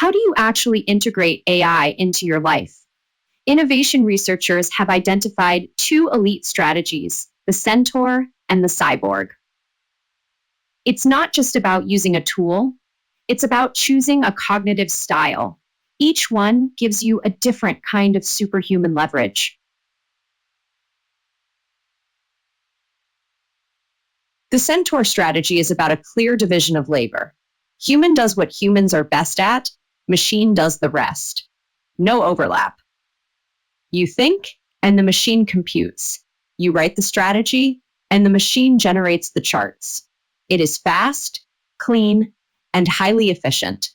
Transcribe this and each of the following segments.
how do you actually integrate AI into your life? Innovation researchers have identified two elite strategies, the Centaur and the Cyborg. It's not just about using a tool, it's about choosing a cognitive style. Each one gives you a different kind of superhuman leverage. The Centaur strategy is about a clear division of labor. Human does what humans are best at, machine does the rest. No overlap. You think, and the machine computes. You write the strategy, and the machine generates the charts. It is fast, clean, and highly efficient.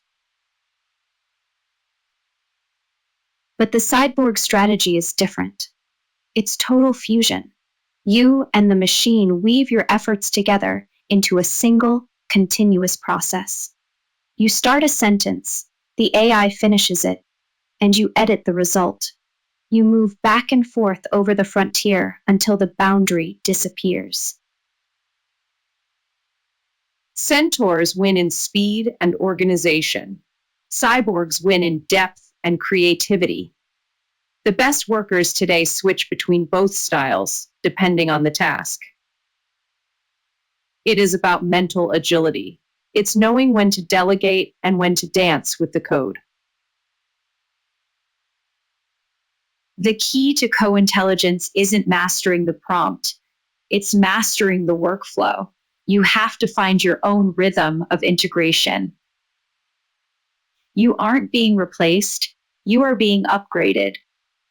But the Cyborg strategy is different. It's total fusion. You and the machine weave your efforts together into a single, continuous process. You start a sentence, the AI finishes it, and you edit the result. You move back and forth over the frontier until the boundary disappears. Centaurs win in speed and organization. Cyborgs win in depth and creativity. The best workers today switch between both styles, depending on the task. It is about mental agility. It's knowing when to delegate and when to dance with the code. The key to co-intelligence isn't mastering the prompt, it's mastering the workflow. You have to find your own rhythm of integration. You aren't being replaced, you are being upgraded.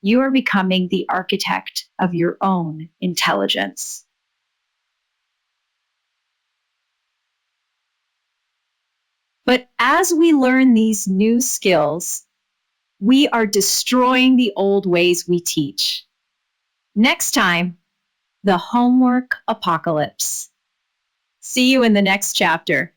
You are becoming the architect of your own intelligence. But as we learn these new skills, we are destroying the old ways we teach. Next time, the homework apocalypse. See you in the next chapter.